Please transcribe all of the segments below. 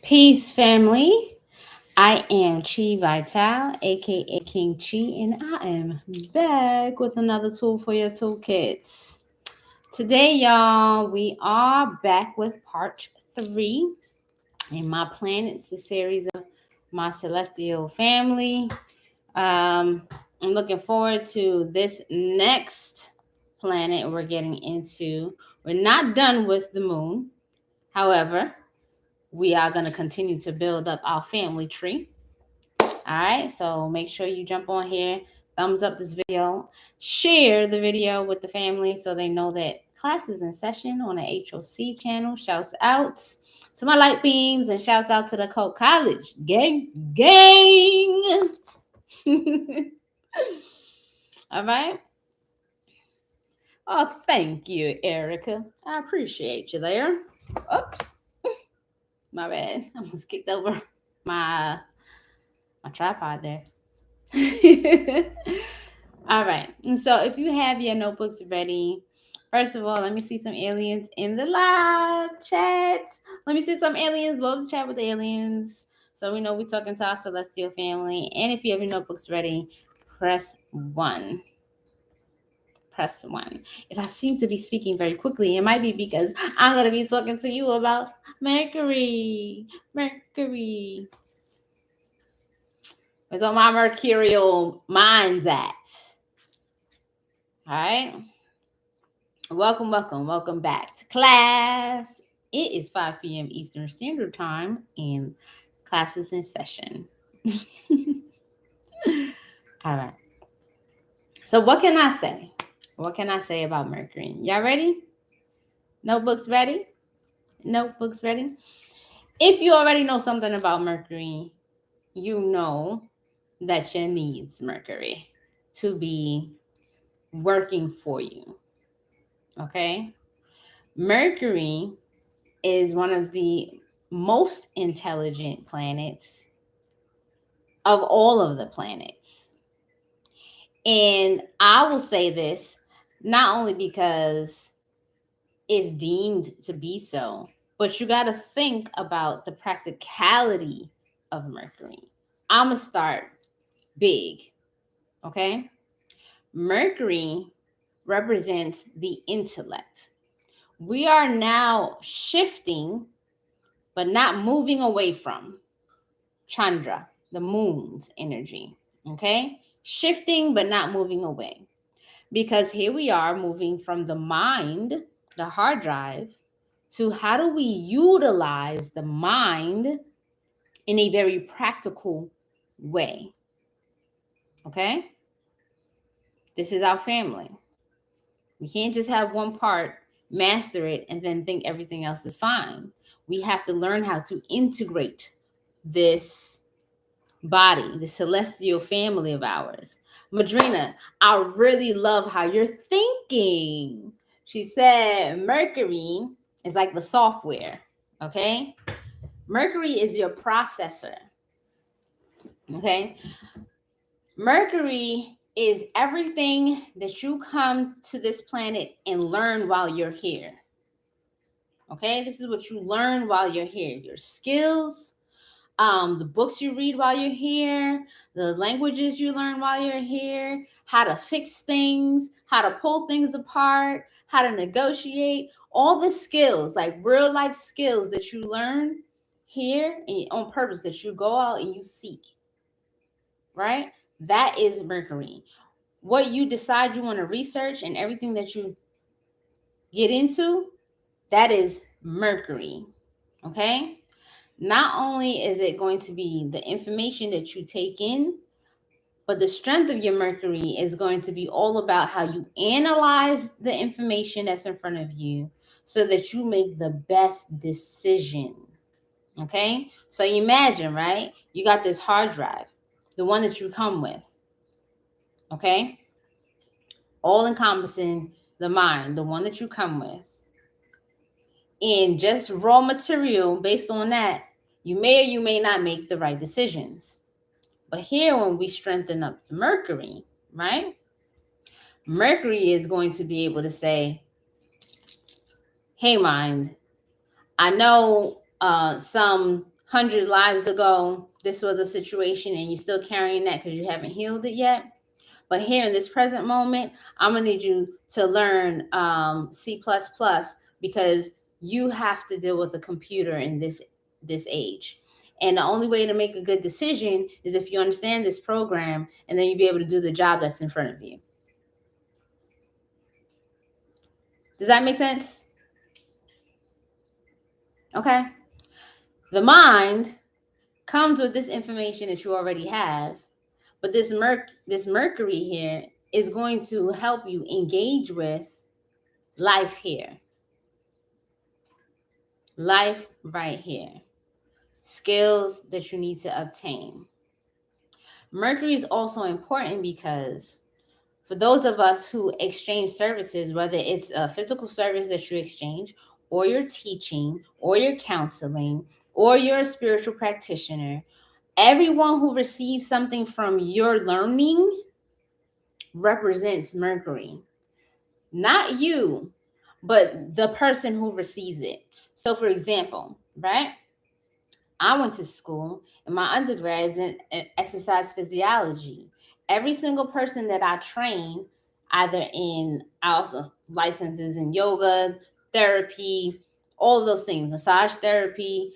Peace, family. I am Chi Vital, aka King Chi, and I am back with another tool for your toolkits. Today, y'all, we are back with part three in my planets, the series of my celestial family. I'm looking forward to this next planet we're getting into. We're not done with the moon, however, we are going to continue to build up our family tree. All right, so make sure you jump on here, thumbs up this video, share the video with the family so they know that class is in session on the HOC channel. Shouts out to my light beams and shouts out to the Coke College gang. All right. Oh, thank you, Erica. I appreciate you there. Oops, my bad. I almost kicked over my tripod there. All right. And so if you have your notebooks ready, first of all, let me see some aliens in the live chat. Let me see some aliens. Blow up the chat with the aliens. So we know we're talking to our celestial family. And if you have your notebooks ready, press 1. Press 1. If I seem to be speaking very quickly, it might be because I'm going to be talking to you about Mercury. Mercury. It's on my mercurial minds at. All right. Welcome back to class. It is 5 p.m. Eastern Standard Time and class is in session. All right. So what can I say? What can I say about Mercury? Y'all ready? Notebooks ready? Notebooks ready? If you already know something about Mercury, you know that you needs Mercury to be working for you. Okay? Mercury is one of the most intelligent planets of all of the planets. And I will say this not only because it's deemed to be so, but you got to think about the practicality of Mercury. I'm going to start big, okay? Mercury represents the intellect. We are now shifting, but not moving away from Chandra, the moon's energy, okay? Shifting, but not moving away. Because here we are moving from the mind, the hard drive, to how do we utilize the mind in a very practical way, okay? This is our family. We can't just have one part, master it, and then think everything else is fine. We have to learn how to integrate this body, the celestial family of ours. Madrina, I really love how you're thinking. She said Mercury is like the software, okay? Mercury is your processor, okay? Mercury is everything that you come to this planet and learn while you're here. Okay, this is what you learn while you're here. Your skills, the books you read while you're here, the languages you learn while you're here, how to fix things, how to pull things apart, how to negotiate, all the skills, like real life skills that you learn here and on purpose, that you go out and you seek, right? That is Mercury. What you decide you want to research and everything that you get into, that is Mercury. Okay? Not only is it going to be the information that you take in, but the strength of your Mercury is going to be all about how you analyze the information that's in front of you so that you make the best decision. Okay? So imagine, right? You got this hard drive, the one that you come with. Okay? All encompassing the mind, the one that you come with. And just raw material based on that, you may or you may not make the right decisions. But here, when we strengthen up the Mercury, right? Mercury is going to be able to say, hey, mind, I know some 100 lives ago, this was a situation and you're still carrying that because you haven't healed it yet. But here in this present moment, I'm going to need you to learn C++ because you have to deal with a computer in this age. And the only way to make a good decision is if you understand this program, and then you'll be able to do the job that's in front of you. Does that make sense? Okay. The mind comes with this information that you already have, but this Mercury here is going to help you engage with life here. Life right here. Skills that you need to obtain. Mercury is also important because for those of us who exchange services, whether it's a physical service that you exchange, or you're teaching, or you're counseling, or you're a spiritual practitioner, everyone who receives something from your learning represents Mercury. Not you, but the person who receives it. So for example, right? I went to school and my undergrad is in exercise physiology. Every single person that I train, either in, I also licenses in yoga, therapy, all of those things, massage therapy.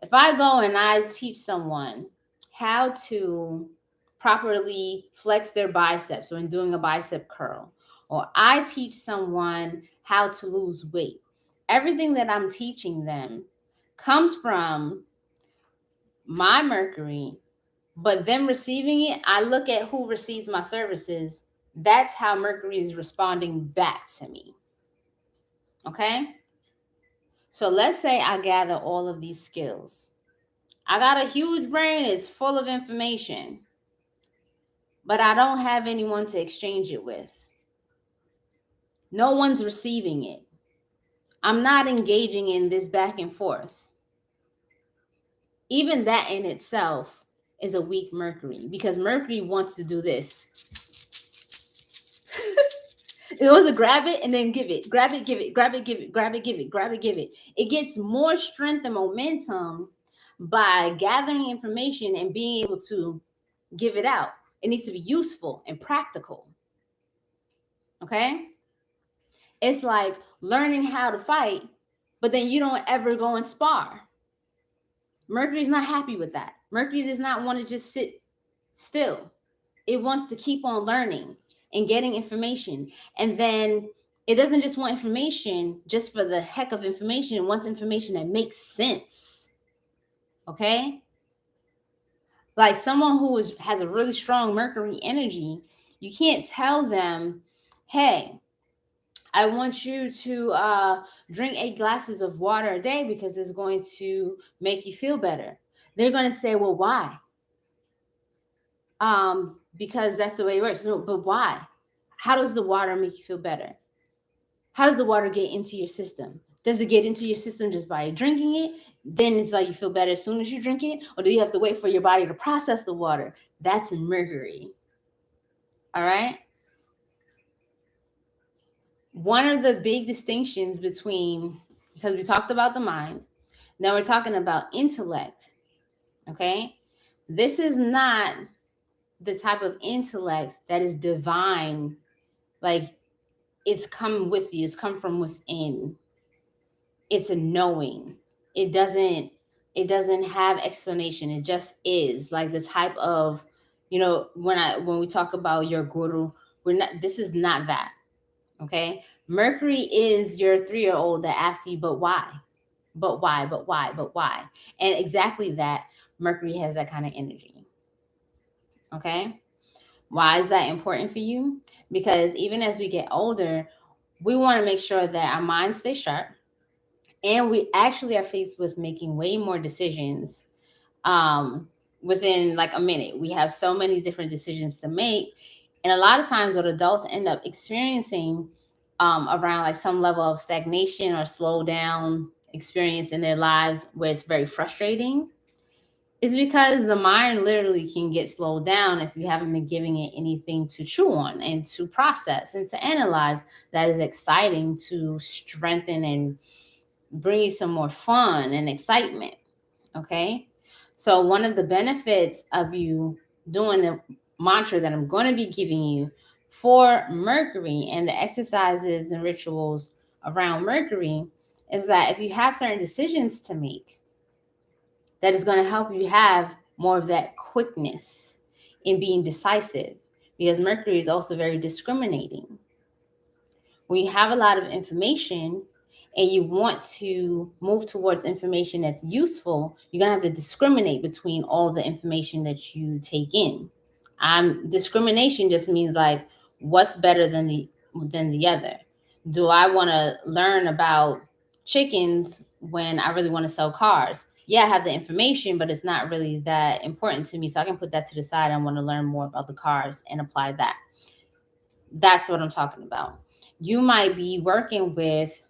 If I go and I teach someone how to properly flex their biceps when doing a bicep curl, or I teach someone how to lose weight, everything that I'm teaching them comes from my Mercury, but them receiving it, I look at who receives my services. That's how Mercury is responding back to me. Okay? So let's say I gather all of these skills. I got a huge brain, it's full of information, but I don't have anyone to exchange it with. No one's receiving it. I'm not engaging in this back and forth. Even that in itself is a weak Mercury because Mercury wants to do this. It wants to grab it and then give it, grab it, give it, grab it, give it, grab it, give it, grab it, give it. It gets more strength and momentum by gathering information and being able to give it out. It needs to be useful and practical. Okay? It's like learning how to fight, but then you don't ever go and spar. Mercury's not happy with that. Mercury does not want to just sit still. It wants to keep on learning and getting information. And then it doesn't just want information just for the heck of information. It wants information that makes sense. Okay? Like someone who has a really strong Mercury energy, you can't tell them, hey, I want you to drink 8 glasses of water a day because it's going to make you feel better. They're going to say, well, why? Because that's the way it works. No, but why? How does the water make you feel better? How does the water get into your system? Does it get into your system just by drinking it? Then it's like you feel better as soon as you drink it? Or do you have to wait for your body to process the water? That's Mercury. All right? One of the big distinctions between, because we talked about the mind, now we're talking about intellect. Okay? This is not the type of intellect that is divine, like it's come with you, it's come from within. It's a knowing. It doesn't have explanation. It just is. Like the type of, when we talk about your guru, this is not that. Okay? Mercury is your 3-year-old that asks you, but why? But why? But why? But why? And exactly that, Mercury has that kind of energy. Okay? Why is that important for you? Because even as we get older, we want to make sure that our minds stay sharp, and we actually are faced with making way more decisions within like a minute. We have so many different decisions to make, and a lot of times what adults end up experiencing around like some level of stagnation or slow down experience in their lives where it's very frustrating is because the mind literally can get slowed down if you haven't been giving it anything to chew on and to process and to analyze that is exciting to strengthen and bring you some more fun and excitement. Okay. So one of the benefits of you doing the mantra that I'm going to be giving you for Mercury and the exercises and rituals around Mercury is that if you have certain decisions to make, that is going to help you have more of that quickness in being decisive, because Mercury is also very discriminating. When you have a lot of information and you want to move towards information that's useful, you're going to have to discriminate between all the information that you take in. Discrimination just means like, what's better than the other? Do I want to learn about chickens when I really want to sell cars? Yeah, I have the information, but it's not really that important to me. So I can put that to the side. I want to learn more about the cars and apply that. That's what I'm talking about. You might be working with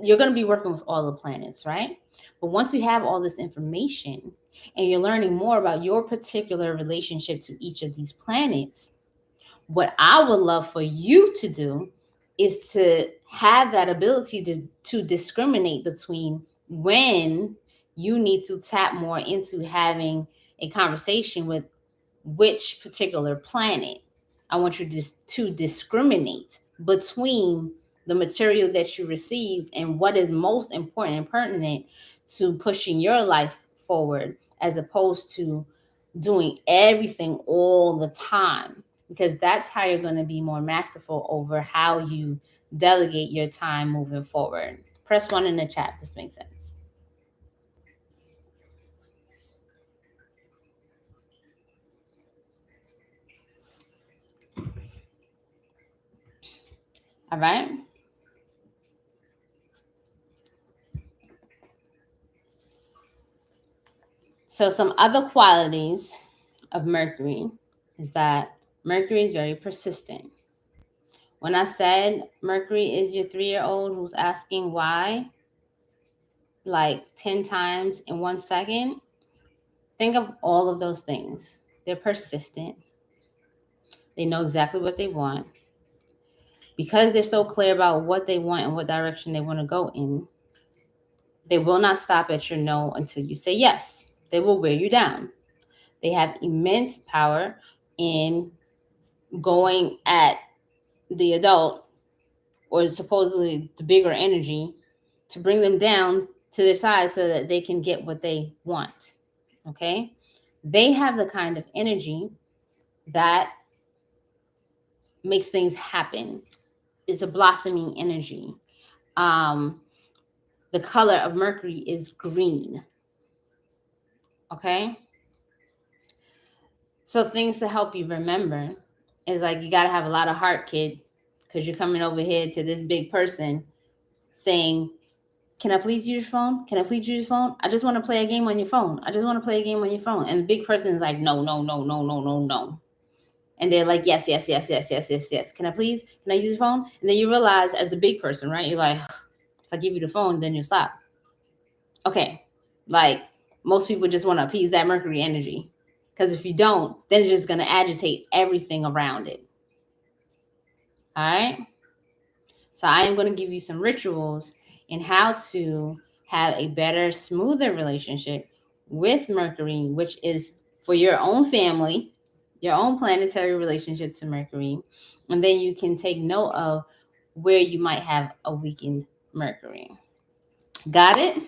you're going to be working with all the planets, right? But once you have all this information and you're learning more about your particular relationship to each of these planets, what I would love for you to do is to have that ability to discriminate between when you need to tap more into having a conversation with which particular planet. I want you to discriminate between the material that you received and what is most important and pertinent to pushing your life forward, as opposed to doing everything all the time, because that's how you're going to be more masterful over how you delegate your time moving forward. Press 1 in the chat if this makes sense. All right. So some other qualities of Mercury is that Mercury is very persistent. When I said Mercury is your 3-year-old who's asking why like 10 times in 1 second, think of all of those things. They're persistent. They know exactly what they want. Because they're so clear about what they want and what direction they want to go in, they will not stop at your no until you say yes. They will wear you down. They have immense power in going at the adult, or supposedly the bigger energy, to bring them down to their side so that they can get what they want. Okay? They have the kind of energy that makes things happen. It's a blossoming energy. The color of Mercury is green. Okay? So things to help you remember is like, you got to have a lot of heart, kid, because you're coming over here to this big person saying, can I please use your phone? Can I please use your phone? I just want to play a game on your phone. I just want to play a game on your phone. And the big person is like, no, no, no, no, no, no, no. And they're like, yes, yes, yes, yes, yes, yes, yes. Can I please? Can I use your phone? And then you realize, as the big person, right? You're like, if I give you the phone, then you stop. Okay. Like, most people just want to appease that Mercury energy. Because if you don't, then it's just going to agitate everything around it. All right? So I am going to give you some rituals in how to have a better, smoother relationship with Mercury, which is for your own family, your own planetary relationship to Mercury. And then you can take note of where you might have a weakened Mercury. Got it?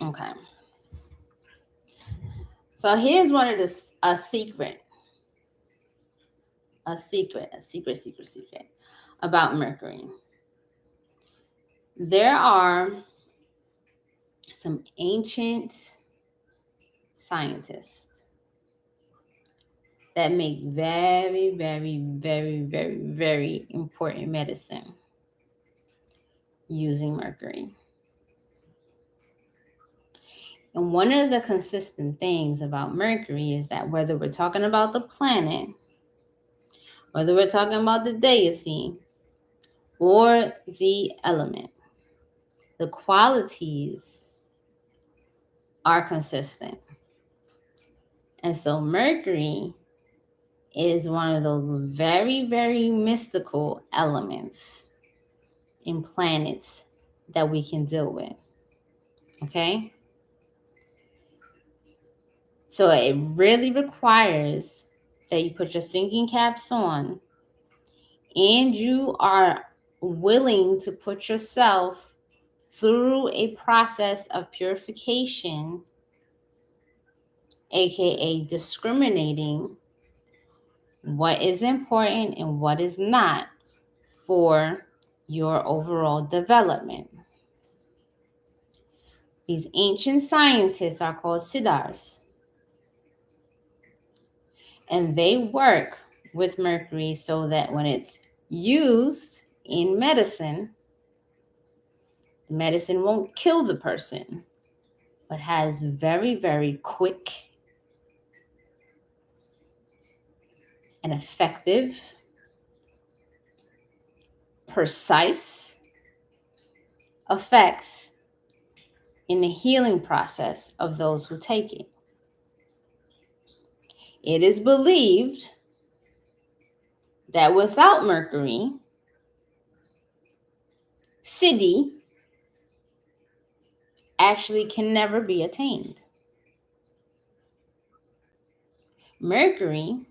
Okay. So here's one of a secret about Mercury. There are some ancient scientists that make very, very, very, very, very important medicine using Mercury. And one of the consistent things about Mercury is that whether we're talking about the planet, whether we're talking about the deity, or the element, the qualities are consistent. And so Mercury is one of those very, very mystical elements in planets that we can deal with. Okay? So it really requires that you put your thinking caps on and you are willing to put yourself through a process of purification, aka discriminating what is important and what is not for your overall development. These ancient scientists are called siddhas, and they work with mercury so that when it's used in medicine, the medicine won't kill the person, but has very, very quick and effective, precise effects in the healing process of those who take it. It is believed that without mercury, siddhi actually can never be attained. Mercury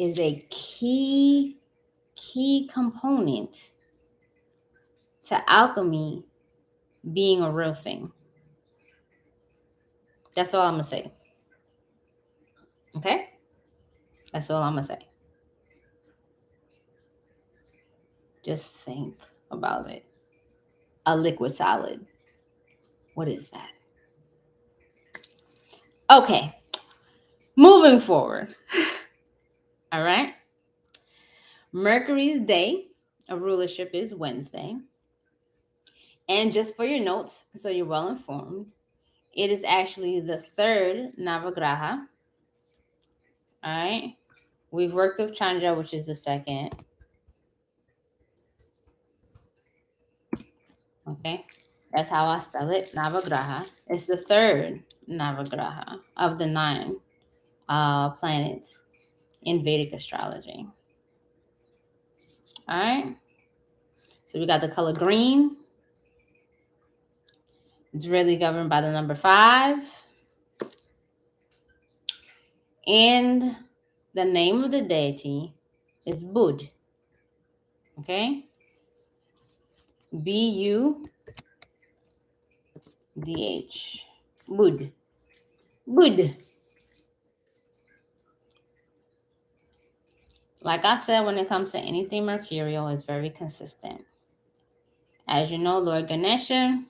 is a key component to alchemy being a real thing. That's all I'm going to say. Okay? That's all I'm going to say. Just think about it. A liquid solid. What is that? Okay. Moving forward. All right. Mercury's day of rulership is Wednesday. And just for your notes, so you're well informed, it is actually the third Navagraha. All right. We've worked with Chandra, which is the second. Okay. That's how I spell it, Navagraha. It's the third Navagraha of the 9 planets in Vedic astrology. All right. So we got the color green. It's really governed by the number 5. And the name of the deity is BUDH. Okay? BUDH. BUDH. BUDH. Like I said, when it comes to anything mercurial, it's very consistent. As you know, Lord Ganesha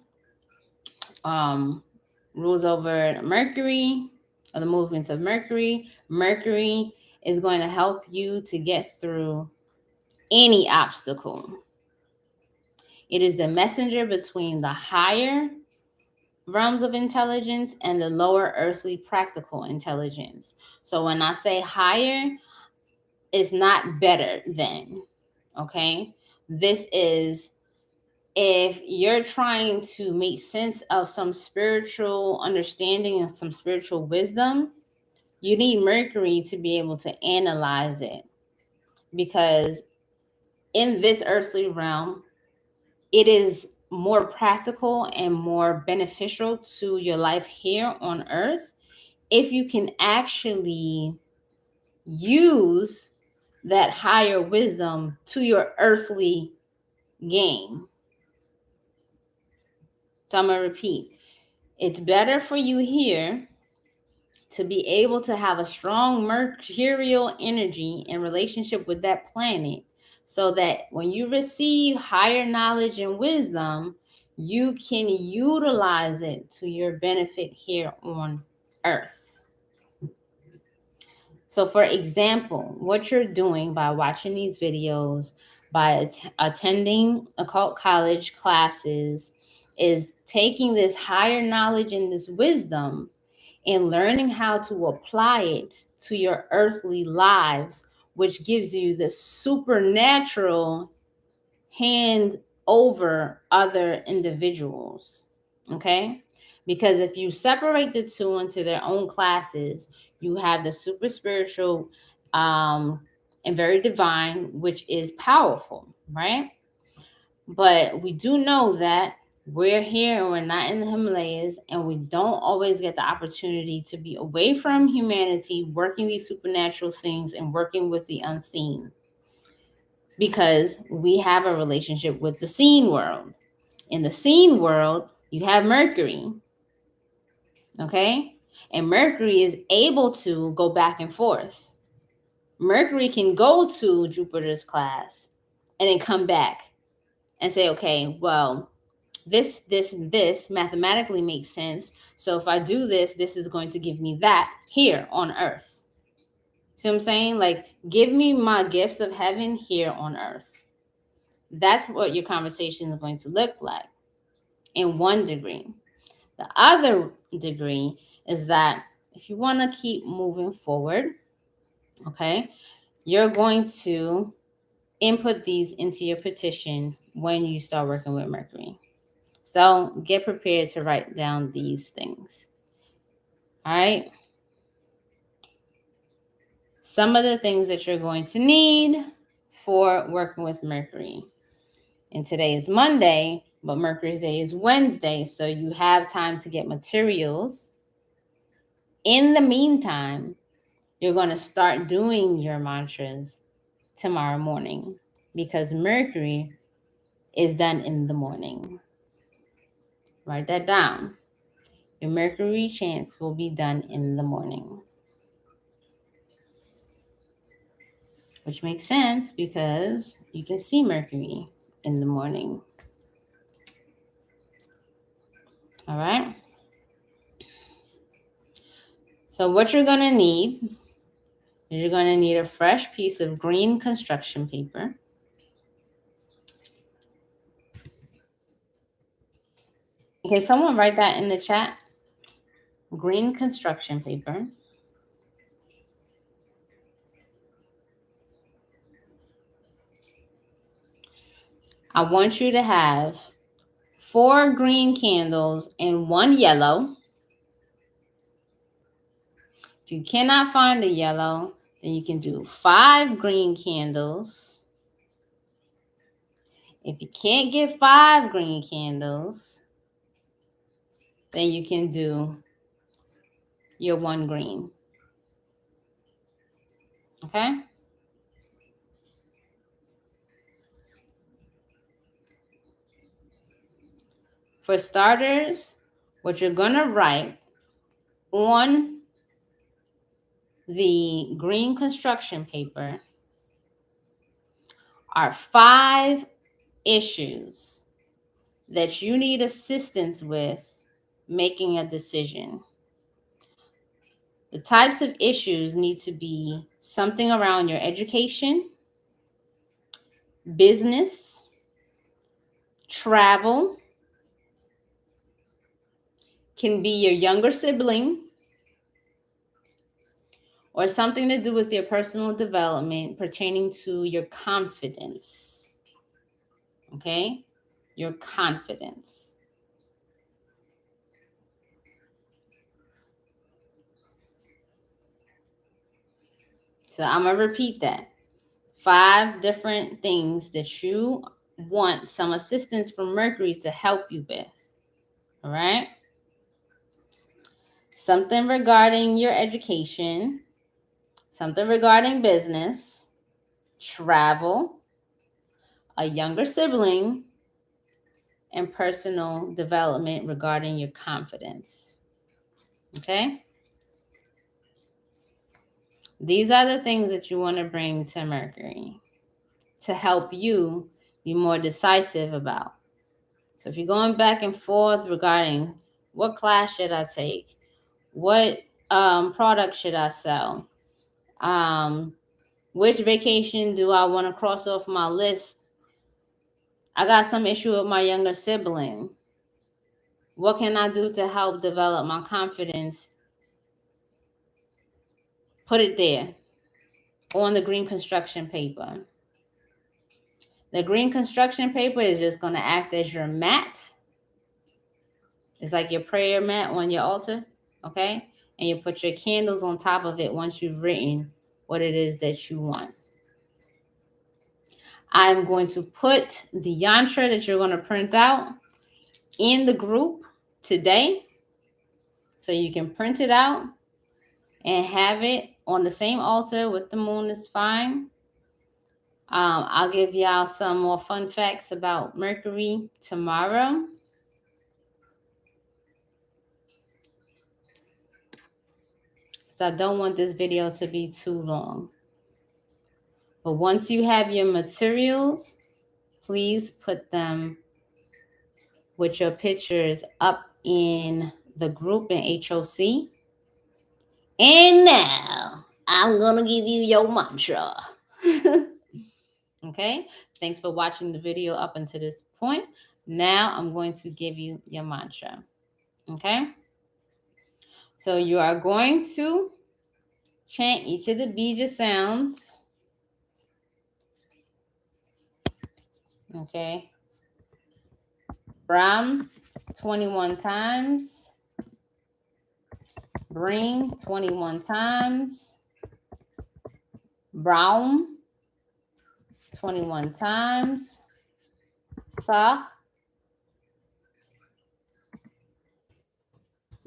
rules over Mercury, or the movements of Mercury. Mercury is going to help you to get through any obstacle. It is the messenger between the higher realms of intelligence and the lower earthly practical intelligence. So when I say higher, it's not better than, okay? This is if you're trying to make sense of some spiritual understanding and some spiritual wisdom, you need Mercury to be able to analyze it. Because in this earthly realm, it is more practical and more beneficial to your life here on earth if you can actually use that higher wisdom to your earthly gain. So I'm going to repeat. It's better for you here to be able to have a strong mercurial energy in relationship with that planet, so that when you receive higher knowledge and wisdom, you can utilize it to your benefit here on Earth. So for example, what you're doing by watching these videos, by attending occult college classes, is taking this higher knowledge and this wisdom and learning how to apply it to your earthly lives, which gives you the supernatural hand over other individuals. Okay? Because if you separate the two into their own classes, you have the super spiritual and very divine, which is powerful, right? But we do know that We're here and we're not in the Himalayas, and we don't always get the opportunity to be away from humanity, working these supernatural things and working with the unseen, because we have a relationship with the seen world. In the seen world, you have Mercury, okay? And Mercury is able to go back and forth. Mercury can go to Jupiter's class and then come back and say, okay, well, this mathematically makes sense. So if I do this, this is going to give me that here on earth. See what I'm saying? Like, give me my gifts of heaven here on earth. That's what your conversation is going to look like in one degree. The other degree is that if you want to keep moving forward, okay, you're going to input these into your petition when you start working with Mercury. So get prepared to write down these things. All right. Some of the things that you're going to need for working with Mercury. And today is Monday, but Mercury's day is Wednesday. So you have time to get materials. In the meantime, you're going to start doing your mantras tomorrow morning, because Mercury is done in the morning. Write that down. Your Mercury chants will be done in the morning. Which makes sense because you can see Mercury in the morning. All right. So what you're going to need is you're going to need a fresh piece of green construction paper. Okay, someone write that in the chat. Green construction paper. I want you to have 4 green candles and 1 yellow. If you cannot find a yellow, then you can do 5 green candles. If you can't get 5 green candles, then you can do your 1 green. Okay? For starters, what you're going to write on the green construction paper are 5 issues that you need assistance with making a decision. The types of issues need to be something around your education, business, travel, can be your younger sibling, or something to do with your personal development pertaining to your confidence. Okay? Your confidence. So I'm going to repeat that. 5 different things that you want some assistance from Mercury to help you with. All right? Something regarding your education, something regarding business, travel, a younger sibling, and personal development regarding your confidence. Okay? These are the things that you want to bring to Mercury to help you be more decisive about. So if you're going back and forth regarding what class should I take, what product should I sell, which vacation do I want to cross off my list, I got some issue with my younger sibling, what can I do to help develop my confidence? Put it there on the green construction paper. The green construction paper is just going to act as your mat. It's like your prayer mat on your altar, okay? And you put your candles on top of it once you've written what it is that you want. I'm going to put the yantra that you're going to print out in the group today, so you can print it out and have it on the same altar with the moon is fine. I'll give y'all some more fun facts about Mercury tomorrow. So I don't want this video to be too long. But once you have your materials, please put them with your pictures up in the group in HOC. And now I'm going to give you your mantra. Okay, thanks for watching the video up until this point. Now I'm going to give you your mantra. Okay, so you are going to chant each of the bija sounds. Okay, BRAM 21 times, BREEM 21 times, BRAUM 21 times, Sa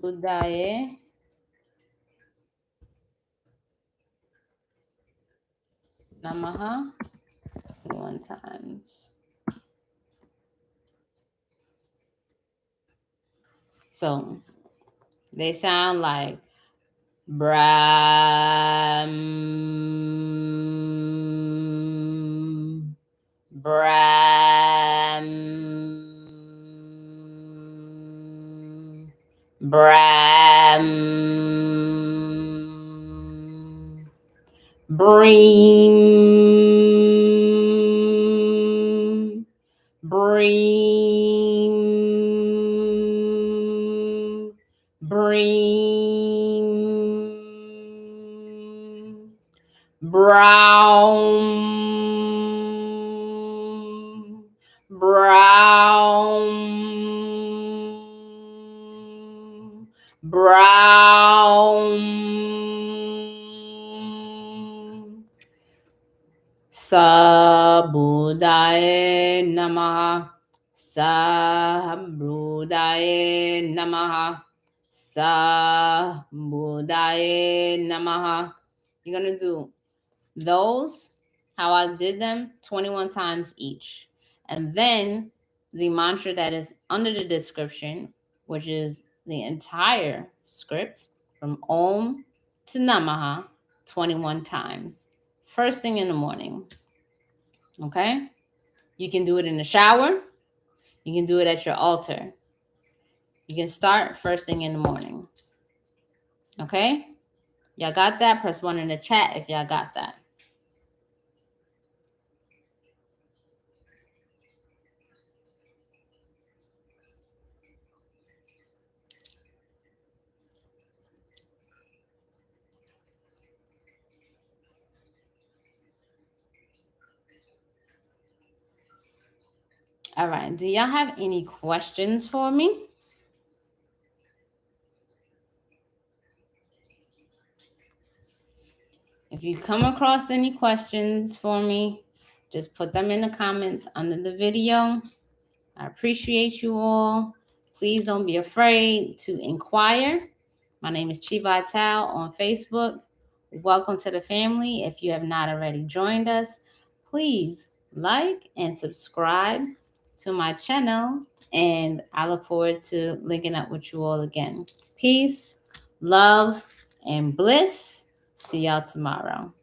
BUDHAYA NAMAHA 21 times. So they sound like BRAM, BRAM, BRAM, BREEM, BREEM, BREEM, BRAUM, BRAUM, BRAUM. Sa BUDHAYA NAMAHA, Sa BUDHAYA NAMAHA, Sa BUDHAYA NAMAHA. You're going to do those, how I did them, 21 times each. And then the mantra that is under the description, which is the entire script from Om to Namaha, 21 times. First thing in the morning. Okay? You can do it in the shower. You can do it at your altar. You can start first thing in the morning. Okay? Y'all got that? Press 1 in the chat if y'all got that. All right. Do y'all have any questions for me? If you come across any questions for me, just put them in the comments under the video. I appreciate you all. Please don't be afraid to inquire. My name is Chi Vital on Facebook. Welcome to the family. If you have not already joined us, please like and subscribe to my channel. And I look forward to linking up with you all again. Peace, love, and bliss. See y'all tomorrow.